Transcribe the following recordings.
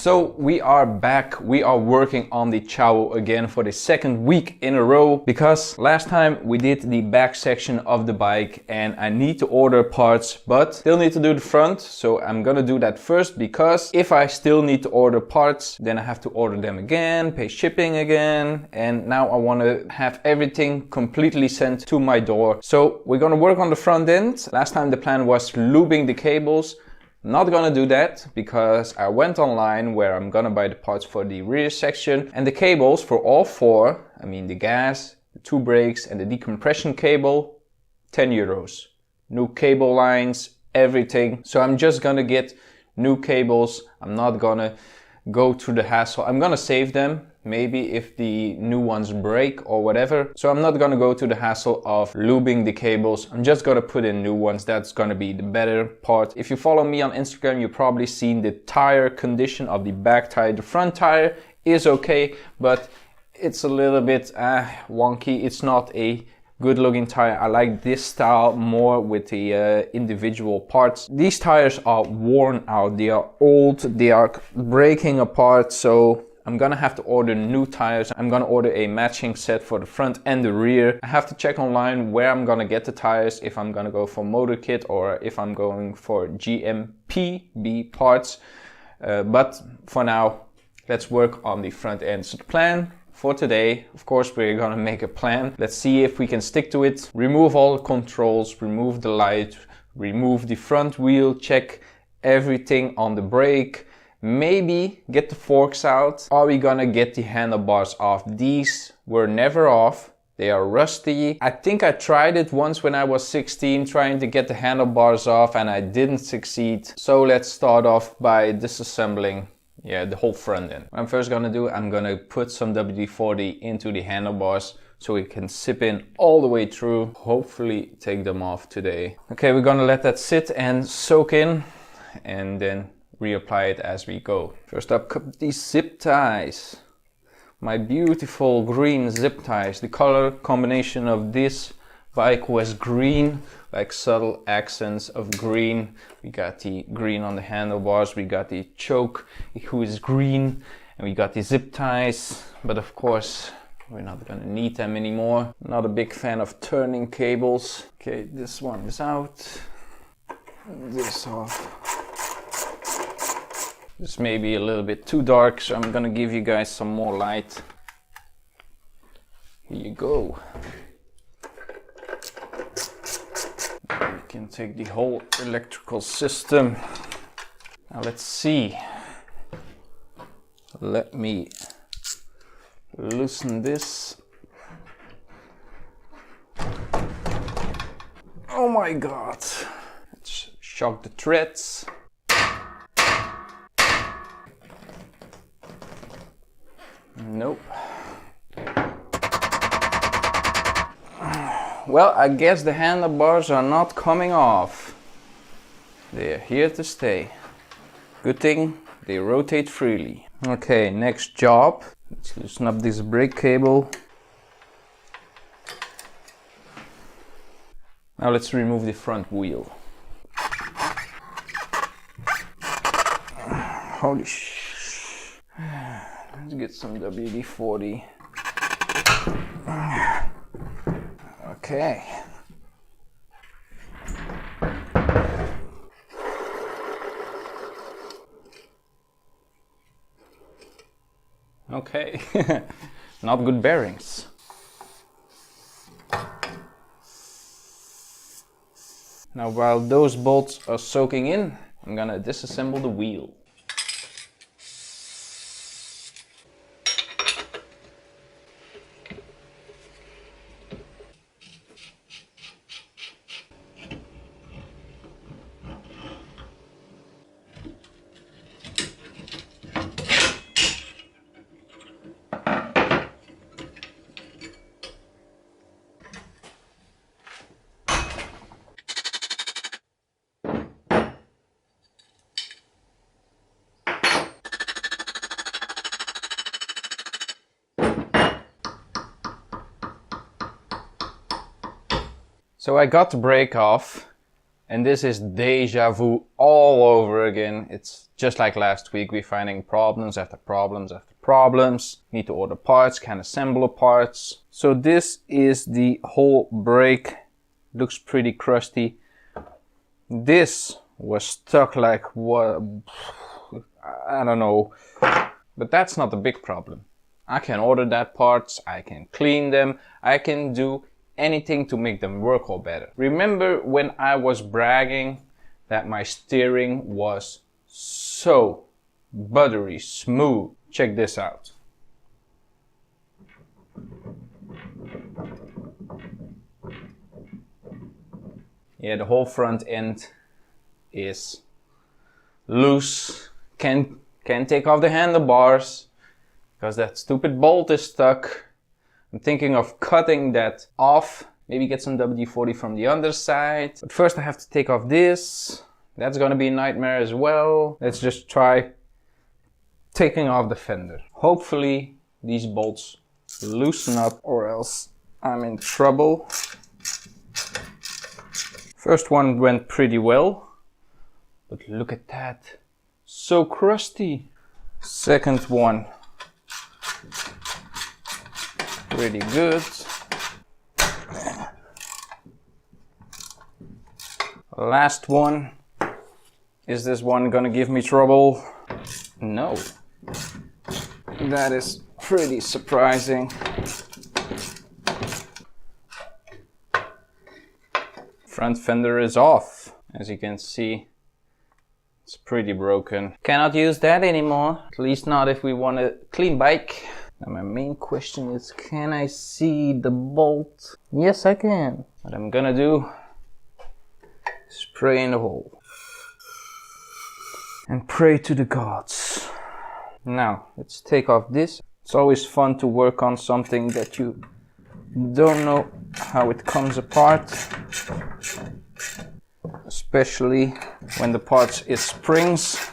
So we are back. We are working on the ciao again for the second week in a row, because last time we did the back section of the bike and I need to order parts but still need to do the front. So I'm gonna do that first, because if I still need to order parts, then I have to order them again, pay shipping again, and now I want to have everything completely sent to my door. So we're gonna work on the front end. Last time the plan was lubing the cables. Not gonna do that, because I went online where I'm gonna buy the parts for the rear section, and the cables for all four, I mean the gas, the two brakes and the decompression cable, 10 euros. New cable lines, everything. So I'm just gonna get new cables. I'm not gonna go through the hassle. I'm gonna save them, maybe if the new ones break or whatever. So I'm not gonna go to the hassle of lubing the cables. I'm just gonna put in new ones. That's gonna be the better part. If you follow me on Instagram, you've probably seen the tire condition of the back tire. The front tire is okay, but it's a little bit wonky. It's not a good looking tire. I like this style more with the individual parts. These tires are worn out, they are old, they are breaking apart, so I'm gonna have to order new tires. I'm gonna order a matching set for the front and the rear. I have to check online where I'm gonna get the tires, if I'm gonna go for motor kit or if I'm going for GMPB parts. But for now, let's work on the front end. So the plan for today, of course, we're gonna make a plan. Let's see if we can stick to it. Remove all the controls, remove the light, remove the front wheel, check everything on the brake, maybe get the forks out. Are we gonna get the handlebars off? These were never off. They are rusty. I think I tried it once when I was 16, trying to get the handlebars off, and I didn't succeed. So let's start off by disassembling the whole front end. What I'm first gonna do, I'm gonna put some WD-40 into the handlebars so we can sip in all the way through. Hopefully take them off today. Okay, we're gonna let that sit and soak in and then reapply it as we go. First up, these zip ties. My beautiful green zip ties. The color combination of this bike was green, like subtle accents of green. We got the green on the handlebars, we got the choke, who is green, and we got the zip ties, but of course we're not gonna need them anymore. Not a big fan of turning cables. Okay, this one is out, this off. This may be a little bit too dark, so I'm gonna give you guys some more light. Here you go. We can take the whole electrical system. Now let's see. Let me loosen this. Oh my god. Let's shock the threads. Nope. Well, I guess the handlebars are not coming off. They're here to stay. Good thing they rotate freely. Okay, next job. Let's loosen up this brake cable. Now let's remove the front wheel. Holy sh! Let's get some WD-40. Okay. Okay. Not good bearings. Now while those bolts are soaking in, I'm gonna disassemble the wheel. So I got the brake off, and this is deja vu all over again. It's just like last week. We're finding problems after problems after problems. Need to order parts, can't assemble parts. So this is the whole brake. Looks pretty crusty. This was stuck like what? I don't know. But that's not the big problem. I can order that parts, I can clean them, I can do anything to make them work all better. Remember when I was bragging that my steering was so buttery smooth? Check this out. Yeah, the whole front end is loose. Can't take off the handlebars because that stupid bolt is stuck. I'm thinking of cutting that off, maybe get some WD-40 from the underside. But first I have to take off this. That's gonna be a nightmare as well. Let's just try taking off the fender. Hopefully these bolts loosen up or else I'm in trouble. First one went pretty well, but look at that. So crusty. Second one, pretty good. Last one. Is this one gonna give me trouble? No. That is pretty surprising. Front fender is off. As you can see, it's pretty broken. Cannot use that anymore. At least not if we want a clean bike. Now my main question is, can I see the bolt? Yes, I can. What I'm gonna do, spray in the hole. And pray to the gods. Now, let's take off this. It's always fun to work on something that you don't know how it comes apart. Especially when the part is springs,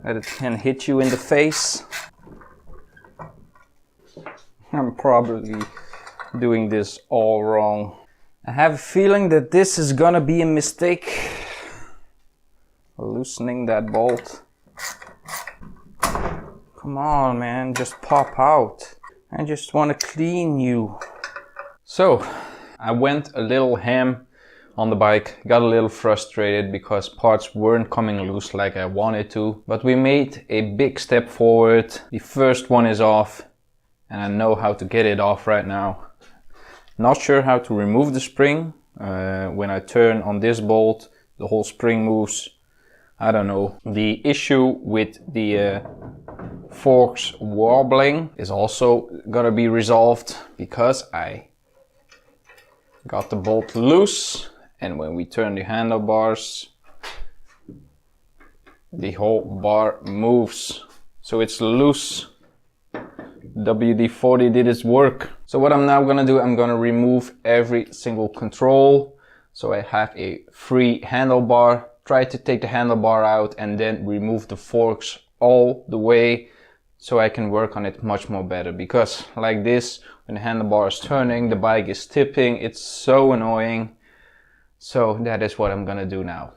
that it can hit you in the face. I'm probably doing this all wrong. I have a feeling that this is gonna be a mistake. Loosening that bolt. Come on, man, just pop out. I just want to clean you. So, I went a little ham on the bike, got a little frustrated because parts weren't coming loose like I wanted to, but we made a big step forward. The first one is off, and I know how to get it off right now. Not sure how to remove the spring. When I turn on this bolt, the whole spring moves. I don't know. The issue with the forks wobbling is also gonna be resolved because I got the bolt loose, and when we turn the handlebars, the whole bar moves. So it's loose. WD-40 did its work. So what I'm now gonna do, I'm gonna remove every single control so I have a free handlebar. Try to take the handlebar out and then remove the forks all the way so I can work on it much more better, because like this, when the handlebar is turning, the bike is tipping, it's so annoying. So that is what I'm gonna do now.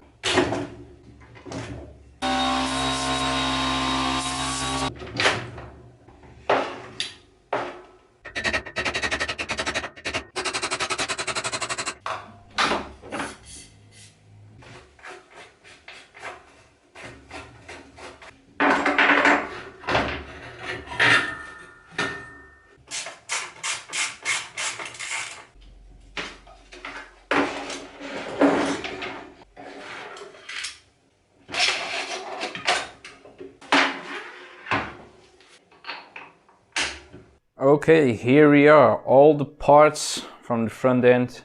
Okay, here we are, all the parts from the front end.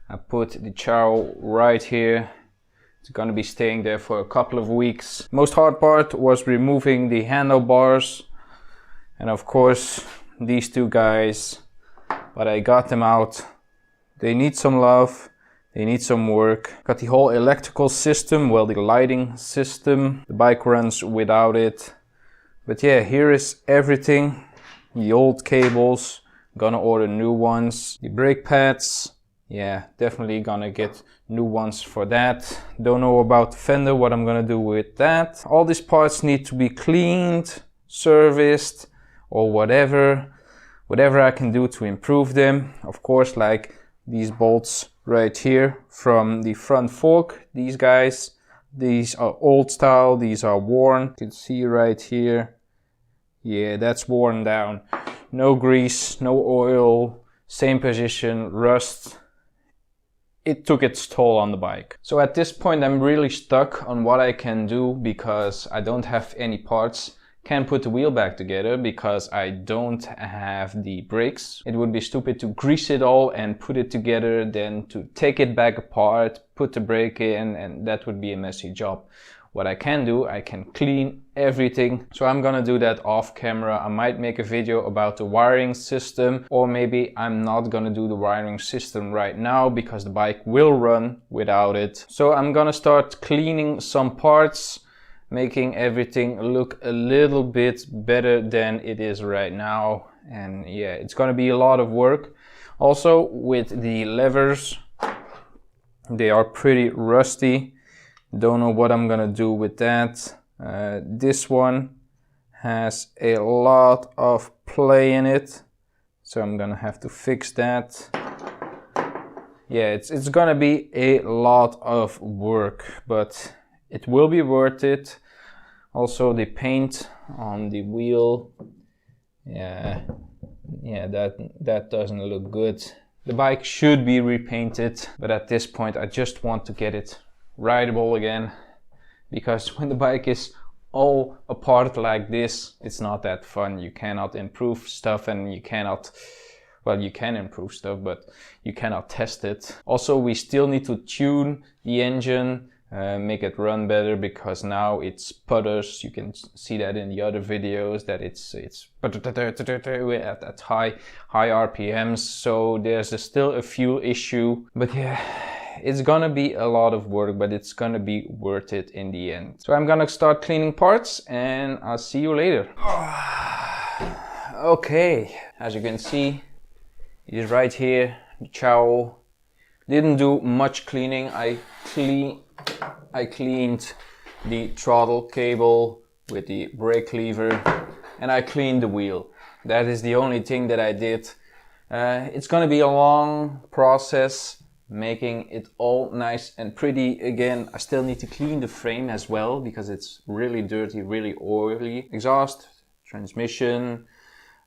I put the ciao right here. It's gonna be staying there for a couple of weeks. Most hard part was removing the handlebars, and of course these two guys, but I got them out. They need some love, they need some work. Got the whole electrical system, well, the lighting system. The bike runs without it. But yeah, here is everything. The old cables, gonna order new ones. The brake pads, yeah, definitely gonna get new ones for that. Don't know about the fender, what I'm gonna do with that. All these parts need to be cleaned, serviced, or whatever I can do to improve them. Of course, like these bolts right here from the front fork, these guys, these are old style, these are worn. You can see right here, yeah, that's worn down. No grease, no oil, same position, rust. It took its toll on the bike. So at this point I'm really stuck on what I can do because I don't have any parts. Can't put the wheel back together because I don't have the brakes. It would be stupid to grease it all and put it together, then to take it back apart, put the brake in, and that would be a messy job. What I can do, I can clean everything. So I'm gonna do that off camera. I might make a video about the wiring system, or maybe I'm not gonna do the wiring system right now because the bike will run without it. So I'm gonna start cleaning some parts, making everything look a little bit better than it is right now. And yeah, it's gonna be a lot of work. Also with the levers, they are pretty rusty. Don't know what I'm gonna do with that. This one has a lot of play in it, so I'm gonna have to fix that. Yeah, it's gonna be a lot of work, but it will be worth it. Also the paint on the wheel, yeah, that doesn't look good. The bike should be repainted, but at this point I just want to get it rideable again, because when the bike is all apart like this, it's not that fun. You cannot improve stuff, and you cannot, well, you can improve stuff, but you cannot test it. Also, we still need to tune the engine, make it run better, because now it sputters. You can see that in the other videos that it's at high RPMs, so there's still a fuel issue. But yeah, it's gonna be a lot of work, but it's gonna be worth it in the end. So I'm gonna start cleaning parts and I'll see you later. Okay, as you can see, it is right here, the ciao. Didn't do much cleaning. I cleaned the throttle cable with the brake lever, and I cleaned the wheel. That is the only thing that I did. It's gonna be a long process, making it all nice and pretty again. I still need to clean the frame as well because it's really dirty, really oily. Exhaust, transmission,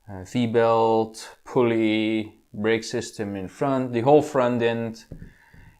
V-belt, pulley, brake system in front, the whole front end.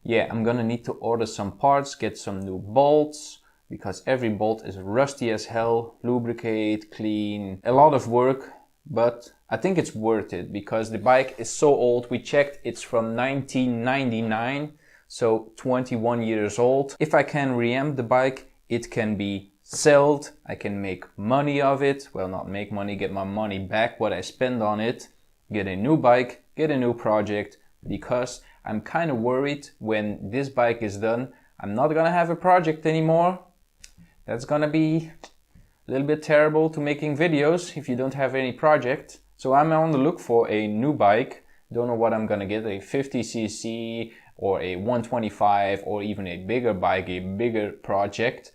Yeah, I'm gonna need to order some parts, get some new bolts, because every bolt is rusty as hell. Lubricate, clean, a lot of work, but I think it's worth it because the bike is so old. We checked, it's from 1999, so 21 years old. If I can reamp the bike, it can be sold. I can make money of it. Well, not make money, get my money back, what I spend on it. Get a new bike, get a new project, because I'm kind of worried when this bike is done, I'm not gonna have a project anymore. That's gonna be a little bit terrible to making videos if you don't have any project. So I'm on the look for a new bike. Don't know what I'm gonna get, a 50cc or a 125 or even a bigger bike, a bigger project.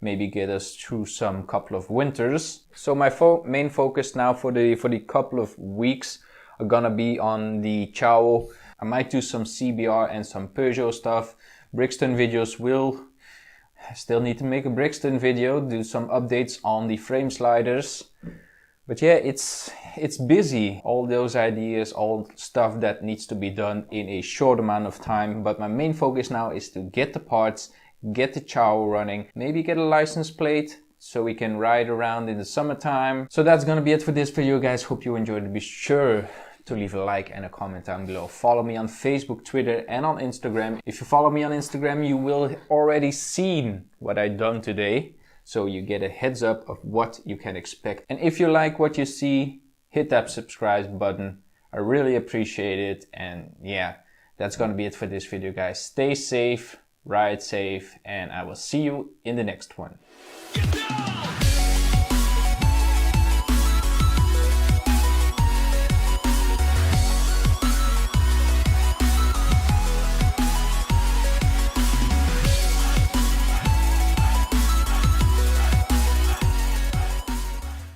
Maybe get us through some couple of winters. So my main focus now for the couple of weeks are gonna be on the ciao. I might do some CBR and some Peugeot stuff. Brixton videos will. I still need to make a Brixton video, do some updates on the frame sliders. But yeah, it's busy. All those ideas, all stuff that needs to be done in a short amount of time. But my main focus now is to get the parts, get the ciao running, maybe get a license plate so we can ride around in the summertime. So that's gonna be it for this video, guys. Hope you enjoyed it. Be sure to leave a like and a comment down below. Follow me on Facebook, Twitter, and on Instagram. If you follow me on Instagram, you will already seen what I done today, so you get a heads up of what you can expect. And if you like what you see, hit that subscribe button. I really appreciate it. And yeah, that's gonna be it for this video, guys. Stay safe, ride safe, and I will see you in the next one.